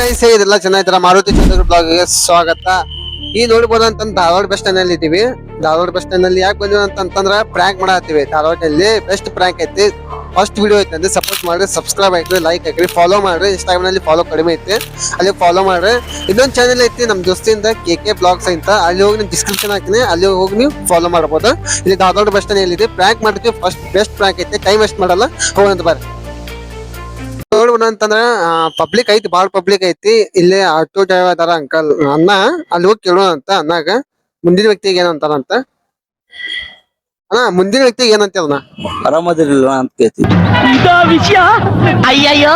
Guys ಇದೆಲ್ಲ ಚೆನ್ನಾಗಿದ್ದೀರಾ ಮಾರುತಿ ಚಂದ್ರ ಬ್ಲಾಗ್ಗೆ ಸ್ವಾಗತ. ಈ ನೋಡ್ಬೋದಂತ ಧಾರವಾಡ ಬಸ್ ಸ್ಟ್ಯಾಂಡ್ ಅಲ್ಲಿ ಇದೀವಿ. ಧಾರವಾಡ ಬಸ್ ಸ್ಟ್ಯಾಂಡ್ ಅಲ್ಲಿ ಯಾಕೆ ಬಂದಿವಿ ಅಂತಂದ್ರ ಪ್ರ್ಯಾಂಕ್ ಮಾಡತ್ತೀವಿ. ಧಾರವಾಡಲ್ಲಿ ಬೆಸ್ಟ್ ಪ್ರ್ಯಾಂಕ್ ಐತಿ. ಫಸ್ಟ್ ವಿಡಿಯೋ ಐತಿ ಅಂದ್ರೆ ಸಪೋರ್ಟ್ ಮಾಡ್ರಿ, ಸಬ್ಸ್ಕ್ರೈಬ್ ಆಯ್ತು, ಲೈಕ್ ಹಾಕ್ರಿ, ಫಾಲೋ ಮಾಡ್ರಿ. ಇನ್ಸ್ಟಾಗ್ರಾಮ್ ನಲ್ಲಿ ಫಾಲೋ ಕಡಿಮೆ ಐತಿ, ಅಲ್ಲಿ ಫಾಲೋ ಮಾಡ್ರಿ. ಇನ್ನೊಂದು ಚಾನೆಲ್ ಐತಿ ನಮ್ ದೋಸ್ತಿಂದ KK ಬ್ಲಾಗ್ಸ್ ಅಂತ, ಅಲ್ಲಿ ಹೋಗಿ ನಿಮ್ ಡಿಸ್ಕ್ರಿಪ್ಷನ್ ಹಾಕಿನಿ, ಅಲ್ಲಿ ಹೋಗಿ ನೀವು ಫಾಲೋ ಮಾಡಬಹುದು. ಇಲ್ಲಿ ಧಾರವಾಡ ಬಸ್ ಸ್ಟ್ಯಾಂಡ್ ಅಲ್ಲಿ ಇದೆ ಪ್ರ್ಯಾಂಕ್ ಮಾಡ್ತೀವಿ. ಫಸ್ಟ್ ಬೆಸ್ಟ್ ಪ್ರ್ಯಾಂಕ್ ಐತಿ, ಟೈಮ್ ವೇಸ್ಟ್ ಮಾಡಲ್ಲ, ಹೋಗೋಣ ಬರ್ರಿ. ನೋಡ್ಬೋಣ ಅಂತಂದ್ರ ಪಬ್ಲಿಕ್ ಐತಿ, ಬಾಳ ಪಬ್ಲಿಕ್ ಐತಿ. ಇಲ್ಲಿ ಆಟೋ ಡ್ರೈವರ್ ಅದಾರ ಅಂಕಲ್ ಅಣ್ಣ, ಅಲ್ಲಿ ಹೋಗಿ ಕೇಳೋಣ ಅಂತ ಅಣ್ಣಾಗ ಮುಂದಿನ ವ್ಯಕ್ತಿಗೆ ಏನಂತಾರಂತ. ಅಣ್ಣ ಮುಂದಿನ ವ್ಯಕ್ತಿಗೆ ಏನಂತ ಅಣ್ಣ? ಆರಾಮದಿರಲಿಲ್ಲ ಅಂತ ಕೇಳ್ತಿ ವಿಷಯ. ಅಯ್ಯಯ್ಯೋ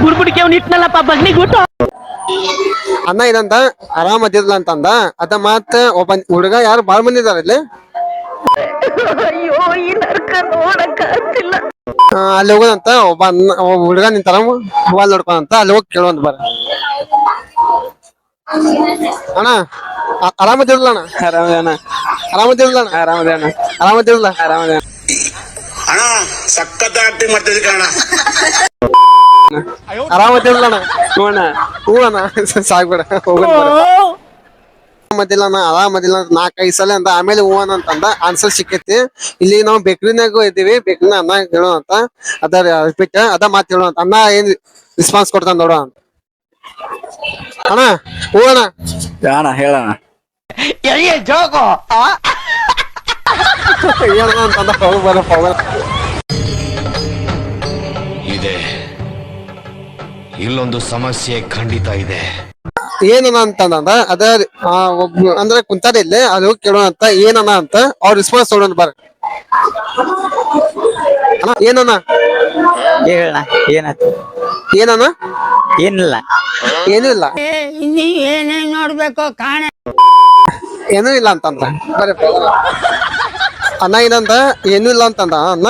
ಗುಡ್ಬುಡಿಕೆ ಅವ್ನು ಇಟ್ನಲ್ಲಪ್ಪ ಬಗ್ನಿಗುಟ್ಟು. ಅಣ್ಣ ಏನಂತ ಆರಾಮದಿರ್ಲ ಅಂತಂದ. ಅದ ಮಾತ ಒಬ್ಬ ಹುಡುಗ ಯಾರು ಬಾಳ ಮಂದಿ ಇದಾರ ಇಲ್ಲಿ. ಅಯ್ಯೋ ಈ ನರ್ಕ ನೋಡಕ್ ಆಗ್ತಿಲ್ಲ. ಅಲ್ಲಿ ಹೋಗೋದಂತ ಒಬ್ಬ ಹುಡುಗ ನಿಂತಾರ, ಮೊಬೈಲ್ ನೋಡ್ಕೊಂಡಂತ. ಅಲ್ಲಿ ಹೋಗಿ ಕೇಳೋಂತ ಬರ. ಅಣ್ಣ ಆರಾಮದಿರ್ಲ ಅಣ್ಣ? ಆರಾಮದೇನ ಆರಾಮದಿರ್ಲ ಅಣ್ಣ? ಆರಾಮದೇನ ಆರಾಮದಿರ್ಲ? ಆರಾಮದೇನ ಅಣ್ಣ ಸಖತ್ ಆಕ್ಟಿಂಗ್ ಮಾಡ್ತಿದ್ವಿ ಕಣ. ಆರಾಮದಿರ್ಲ ಅಣ್ಣ? ಹ್ಞೂ ಹ್ಞೂ ಅಣ್ಣ ಸಾಕ್ಬೇಡ, ಹೋಗೋಣ ಆರಾಮದಿಲ್ಲ ಅಣ್ಣ, ಆರಾಮದಿಲ್ಲ 4-5 ಸಲ ಅಂತ. ಆಮೇಲೆ ಹೂವನ್ ಅಂತಂದ, ಆನ್ಸರ್ ಸಿಕ್ಕೈತಿ. ಇಲ್ಲಿ ನಾವು ಬೇಕ್ರಿನಾಗೂ ಇದ್ದೀವಿ, ಬೇಕ್ರಿನ ಅಣ್ಣ ಹೇಳೋ ಅಂತ. ಅದ ರಿಪೀಟ್ ಅದ ಮಾತು ಹೇಳೋ ಅಂತ. ಅಣ್ಣ ಏನ್ ರೆಸ್ಪಾನ್ಸ್ ಕೊಡ್ತಾನ ನೋಡೋ ಅಂತ. ಅಣ್ಣ ಹೂ ಅಣ್ಣ? ಅಣ್ಣ ಹೇಳಣ್ಣ. ಜೋಗೋ ಹೇಳ ಅಂತಂದ. ಹೋಗಿ ಬರಪ್ಪ ಇದೆ, ಇಲ್ಲೊಂದು ಸಮಸ್ಯೆ ಖಂಡಿತ ಇದೆ. ಏನನ ಅಂತಂದ. ಅದ ಒಬ್ಬ ಅಂದ್ರೆ ಕುಂತಾರ ಇಲ್ಲಿ, ಅಲ್ಲಿ ಹೋಗಿ ಕೇಳೋಣ ಅಂತ. ಏನನ ಅಂತ ಅವ್ರ ರೆಸ್ಪಾನ್ಸ್ ನೋಡೋಣ ಬರ. ಅಣ್ಣ ಏನನ? ಹೇಳಣ್ಣ ಏನಾಯ್ತು? ಏನನ? ಏನಿಲ್ಲ. ಏನೂ ಇಲ್ಲ, ನೀ ಏನೇನ್ ನೋಡ್ಬೇಕು ಕಾಣ. ಏನೂ ಇಲ್ಲ ಅಂತಂದ. ಬರಪ್ಪ ಅಣ್ಣ ಏನಂದ ಏನೂ ಇಲ್ಲ ಅಂತಂದ ಅಣ್ಣ.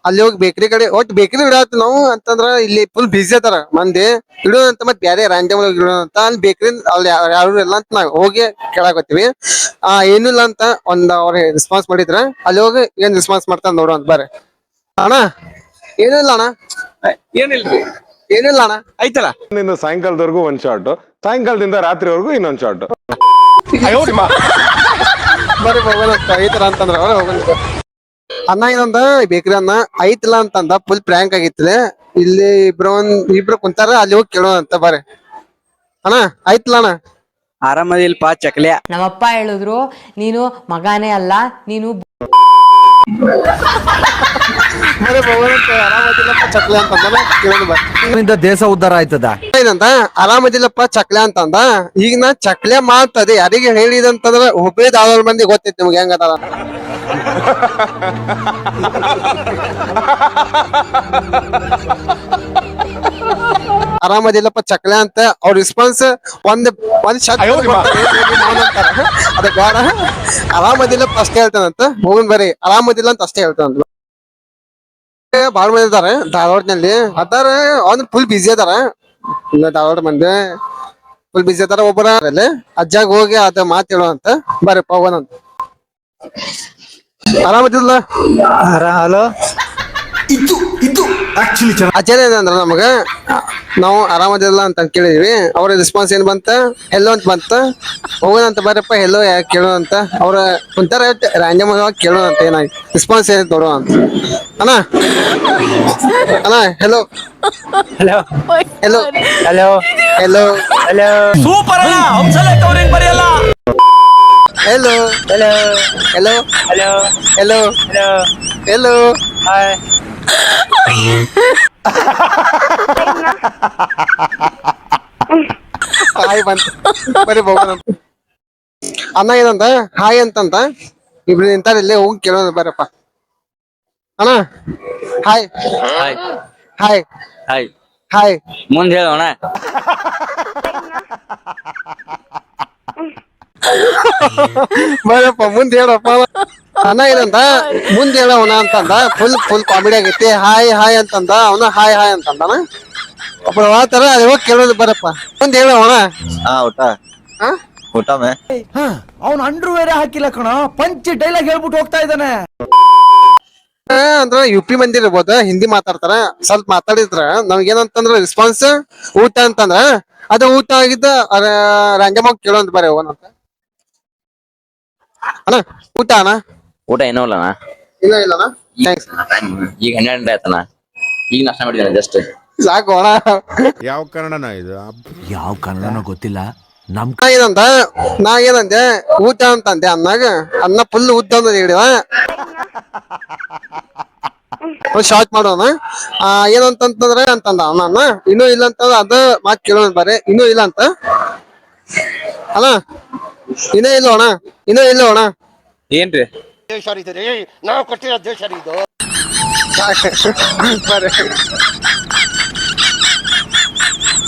ಅಲ್ಲಿ ಹೋಗಿ ಬೇಕ್ರಿ ಕಡೆ ಒಟ್ಟು ಬೇಕ್ರಿ ಇಡಾತ್ ನಾವು ಅಂತಂದ್ರ ಇಲ್ಲಿ ಫುಲ್ ಬಿಸಿ ಅದಾರ ಮಂದಿ. ಇಡೋ ಅಂತ ಮತ್ ಬ್ಯಾರೆ ರ್ಯಾಂಡಮ್ ಒಳಗೆ ಇಡೋ ಅಂತ. ಅಲ್ಲಿ ಬೇಕ್ರಿ ಅಲ್ಲಿ ಯಾರು ಇಲ್ಲ ಅಂತ ನಾವ್ ಹೋಗಿ ಕೇಳಾಕತ್ತೀವಿ. ಏನೂ ಇಲ್ಲ ಅಂತ ಒಂದ್ ಅವ್ರ ರೆಸ್ಪಾನ್ಸ್ ಮಾಡಿದ್ರ, ಅಲ್ಲಿ ಹೋಗಿ ಏನ್ ರೆಸ್ಪಾನ್ಸ್ ಮಾಡ್ತಾರ ನೋಡೋ ಅಂತ ಬರ್ರಿ. ಅಣ್ಣ ಏನೂ ಇಲ್ಲ ಅಣ್ಣ? ಏನಿಲ್ರಿ. ಏನಿಲ್ಲ ಅಣ್ಣ? ಐತಲ್ಲ ನಿನ್ನ ಸಾಯಂಕಾಲದವರೆಗೂ ಒಂದ್ ಶಾರ್ಟ್, ಸಾಯಂಕಾಲದಿಂದ ರಾತ್ರಿವರೆಗೂ ಇನ್ನೊಂದ್ ಶಾರ್ಟ್. ಬರ್ರಿ ಹೋಗೋಣ ಅಂತ. ಐತರ ಅಂತಂದ್ರ ಅವ್ರ ಹೋಗೋಣ. ಅಣ್ಣ ಏನಂದ ಬೇಕ್ರಿ ಅನ್ನ ಐತಿಲ್ಲ ಅಂತಂದ. ಫುಲ್ ಪ್ರ್ಯಾಂಕ್ ಆಗಿತ್ತಲೆ. ಇಲ್ಲಿ ಇಬ್ರು ಕುಂತಾರ, ಅಲ್ಲಿ ಹೋಗಿ ಕೇಳೋಣ ಅಂತ ಬರ್ರಿ. ಅಣ್ಣ ಐತಿಲ್ಲ ಅಣ್ಣ? ಆರಾಮದಿಲ್ಪ ಚಕ್ಲ್ಯಾ. ನಮ್ಮಪ್ಪ ಹೇಳಿದ್ರು ನೀನು ಮಗಾನೇ ಅಲ್ಲ, ನೀನು ಬರ್ರಿ ಹೋಗೋಣ ಅಂತ. ಆರಾಮದಿಲ್ಲಪ್ಪ ಚಕ್ಲೆ ಅಂತಂದ, ಕೇಳೋಣ ಬರ್ರಿ. ದೇಶ ಉದ್ಧಾರ ಆಯ್ತದ. ಏನಂದ ಆರಾಮದಿಲ್ಲಪ್ಪ ಚಕ್ಲೆ ಅಂತಂದ. ಈಗ ನಾ ಚಕ್ಲೆ ಮಾಡ್ತದೆ ಯಾರಿಗೆ ಹೇಳಿದಂತಂದ್ರ ಹುಬ್ಬಳ್ಳಿ ಧಾರವಾಡ ಮಂದಿ ಗೊತ್ತೈತಿ ನಿಮ್ಗೆ ಹೆಂಗ ಅದಾರ. ಆರಾಮದಿಲ್ಲಪ್ಪ ಚಕ್ಲೆ ಅಂತ ಅವ್ರ ರೆಸ್ಪಾನ್ಸ್ ಒಂದ್ ಶಬ್ದ ಅದ ಬೇಡ. ಆರಾಮದಿಲ್ಲಪ್ಪ ಅಷ್ಟೇ ಹೇಳ್ತಾನಂತ. ಹೋಗನ್ ಬರ್ರಿ. ಆರಾಮದಿಲ್ಲ ಅಂತ ಅಷ್ಟೇ ಹೇಳ್ತಾನಂತ. ಬಾಳ ಮಂದಿ ಇದಾರ ಧಾರವಾಡನಲ್ಲಿ ಅದಾರ. ಅವ್ನ ಫುಲ್ ಬಿಸಿ ಅದಾರ ಧಾರವಾಡ ಮಂದಿ, ಫುಲ್ ಬಿಸಿ ಅದಾರ. ಒಬ್ಬರ ಅಜ್ಜಾಗ ಹೋಗಿ ಅದ ಮಾತ್ ಹೇಳೋ ಅಂತ ಬರ್ರಿಪ್ಪ ಹೋಗೋಣಂತ. ಆರಾಮದಿಲ್ಲ? ಹಲೋ ಅಜ್ಜನ ಏನಂದ್ರ ನಮಗ ನಾವು ಆರಾಮದಿಲ್ಲ ಅಂತ ಕೇಳಿದ್ವಿ. ಅವ್ರ ರೆಸ್ಪಾನ್ಸ್ ಏನ್ ಬಂತ? ಹೆಲ್ಲೋ ಅಂತ ಬಂತ. ಹೋಗೋಣ ಅಂತ ಬರ್ರಪ್ಪ ಹೆಲ್ಲೋ ಯಾಕೆ ಕೇಳೋ ಅಂತ. ಅವ್ರ ಕುಂತಾರ ರ್ಯಾಂಡಮ್ ಆಗಿ ಕೇಳೋ ಅಂತ. ಏನಾಗಿ ರೆಸ್ಪಾನ್ಸ್ ಏನ್ ನೋಡೋ ಅಂತ. ಅಣ್ಣ ಅಣ್ಣ hello hello hello hello hello hello super ಅಣ್ಣ, ಹಂಸಲೇಖ ಅವ್ರೇನ್ ಬರೆಯಲ್ಲ. Hello hello hello hello hello hello hello hi. Hi ಬಂತ. ಬರೀ ಹೋಗೋಣ. ಅಣ್ಣ ಏನಂತ ಹಾಯ್ ಅಂತಂತ. ಇಬ್ರು ನಿಂತಾರ ಇಲ್ಲೇ, ಹೋಗಿ ಕೇಳೋಣ ಬರಪ್ಪ. ಅಣ್ಣ hi hi hi hi. Hi ಮುಂದೆ ಹೇಳೋಣ. ಬರಪ್ಪ ಮುಂದೆ ಹೇಳಪ್ಪ. ಅಣ್ಣ ಏನಂತ ಮುಂದೆ ಹೇಳವನ ಅಂತಂದ. ಫುಲ್ ಕಾಮಿಡಿ ಆಗೈತಿ. ಹಾಯ್ ಹಾಯ್ ಅಂತಂದ. ಅವನ ಹಾಯ್ ಹಾಯ್ ಅಂತಂದಾನ. ಒಬ್ಬರು ಹೇಳ್ತಾರ, ಅಲ್ಲಿ ಹೋಗಿ ಕೇಳೋದು ಬರಪ್ಪ. ಮುಂದೆ ಹೇಳವಣ. ಊಟ ಊಟ ಮೇ. ಅವ್ನು ಅಂಡ್ರೂ ಬೇರೆ ಹಾಕಿಲ್ಲ ಕಣ, ಪಂಚ್ ಡೈಲಾಗ್ ಹೇಳ್ಬಿಟ್ಟು ಹೋಗ್ತಾ ಇದ್ದಾನೆ. ಅಂದ್ರ UP ಮಂದಿ ಇರ್ಬೋದ, ಹಿಂದಿ ಮಾತಾಡ್ತಾರ. ಸ್ವಲ್ಪ ಮಾತಾಡಿದ್ರ ನಮ್ಗೆ ಏನಂತಂದ್ರ ರೆಸ್ಪಾನ್ಸ್ ಊಟ ಅಂತಂದ್ರ ಅದು ಊಟ ಆಗಿದ್ದ ರ್ಯಾಂಡಮ್ ಆಗಿ ಕೇಳೋಂತ ಬರೀ ಹೋಗೋಣಂತ. ಅಣ್ಣ ಊಟ ಅಣ್ಣ? ಊಟ ಏನೋ ಅಲ್ಲಣ್ಣ. ಇಲ್ಲ ಇಲ್ಲಣ್ಣ, ಥ್ಯಾಂಕ್ಸ್. ಈಗ 12 ಗಂಟೆ ಆಯ್ತಣ್ಣ. ಈಗ ನಾಷ್ಟ ಮಾಡಿದ್ದೇನೆ ಜಸ್ಟ್. ಸಾಕು ಅಣ್ಣ. ಯಾವ ಕನ್ನಡನ ಇದು? ಯಾವ ಕನ್ನಡನೋ ಗೊತ್ತಿಲ್ಲ. ನಮ್ ನಾ ಏನಂದೆ ಊಟ ಅಂತಂದೆ. ಅನ್ನ ಫುಲ್ ಉದ್ದ ಅನ್ನೋದು ಹೇಳಿದ. ಶಾರ್ಟ್ ಮಾಡೋಣ. ಏನಂತಂದ್ರೆ ಅಂತಂದ ಅಣ್ಣ ಇನ್ನೂ ಇಲ್ಲ ಅಂತಂದ್ರ ಅದ ಮಾತ್ ಕೇಳೋಣ ಬರೀ. ಇನ್ನೂ ಇಲ್ಲ ಅಂತ ಅಣ್ಣ? ಇನ್ನೂ ಇಲ್ಲ ಅಣ್ಣ, ಇನ್ನೂ ಇಲ್ಲ ಅಣ್ಣ. ಏನ್ರಿ ನಾವು ಕೊಟ್ಟಿರೋ ದೇಶ ಇದು.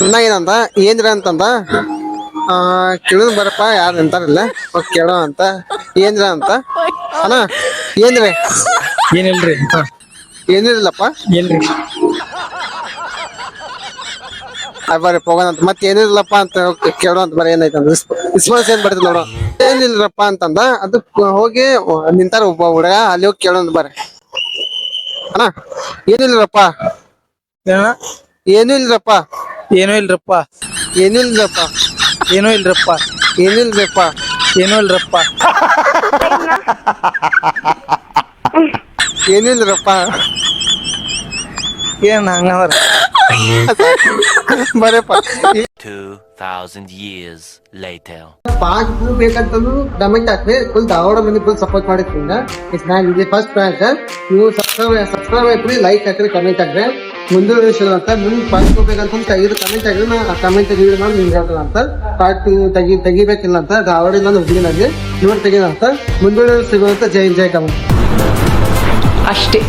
ಅಣ್ಣ ಏನಂದ ಏನ್ರಿ ಅಂತಂದ ಕೇಳೋಣ ಬರಪ್ಪ ಯಾರು ಅಂತಾರಿಲ್ಲ ಕೇಳೋ ಅಂತ. ಏನ್ರ ಅಂತ ಅಣ್ಣ? ಏನ್ರಿ? ಏನಿಲ್ರಿ. ಏನಿಲ್ಲಪ್ಪ. ಏನ್ರಿ? ಬರ್ರಿ ಹೋಗೋಣ ಅಂತ. ಮತ್ತೆ ಏನಿಲ್ಲಪ್ಪ ಅಂತ ಕೇಳೋ ಅಂತ ಬರೀ. ಏನಾಯ್ತಂದ್ರ ರಿಸ್ಪಾನ್ಸ್ ಏನ್ ಬರ್ತದೆ ನೋಡು. ಏನಿಲ್ಲರಪ್ಪ ಅಂತಂದ. ಅದು ಹೋಗಿ ನಿಂತಾರ ಒಬ್ಬ ಹುಡುಗ, ಅಲ್ಲಿ ಹೋಗಿ ಕೇಳೋಣ ಬರ್ರಿ. ಅಣ್ಣ ಏನಿಲ್ಲರಪ್ಪ? ಏನೂ ಇಲ್ರಪ್ಪ. ಏನೂ ಇಲ್ರಪ್ಪ. ಏನೂ ಇಲ್ರಪ್ಪ. ಏನೂ ಇಲ್ರಪ್ಪ. ಏನಿಲ್ರಪ್ಪ. ಏನೂ ಇಲ್ರಪ್ಪ. ಏನಿಲ್ರಪ್ಪ. ಏನ್ ಹಂಗಂದ್ರ ಬರಪ್ಪ. 2000 years later. ಪಾಕ್ ಬೇಕಂತಂದು ಕಮೆಂಟ್ ಹಾಕ್ರಿ. ಫುಲ್ ಧಾರವಾಡ ಮಂದಿ ಫುಲ್ ಸಪೋರ್ಟ್ ಮಾಡಿದ್ರಿಂದ ಇದು ಫಸ್ಟ್ ಪ್ರ್ಯಾಂಕ್. ನೀವು ಸಬ್ಸ್ಕ್ರೈಬ್ ಹಾಕ್ರಿ, ಲೈಕ್ ಹಾಕ್ರಿ, ಕಮೆಂಟ್ ಹಾಕ್ರಿ. ಮುಂದೆ ವಿಷಯ ಅಂತ ನಿಮ್ಗೆ ಪಾರ್ಟ್ ಬೇಕಂತ ತೆಗೆದು ಕಮೆಂಟ್ ಹಾಕ್ರಿ. ನಾ ಆ ಕಮೆಂಟ್ ತೆಗೆದು ಮಾಡಿ ನಿಮ್ಗೆ ಹೇಳ್ತಾನ ಅಂತ. ಪಾರ್ಟ್ ತೆಗಿಬೇಕಿಲ್ಲ ಅಂತ ಧಾರವಾಡಿಂದ ಹುಡುಗಿನಲ್ಲಿ ನೋಡಿ ತೆಗಿದ ಅಂತ. ಮುಂದೆ ಸಿಗುವಂತ ಜೈ ಜೈ ಕಮೆಂಟ್ ಅಷ್ಟೇ.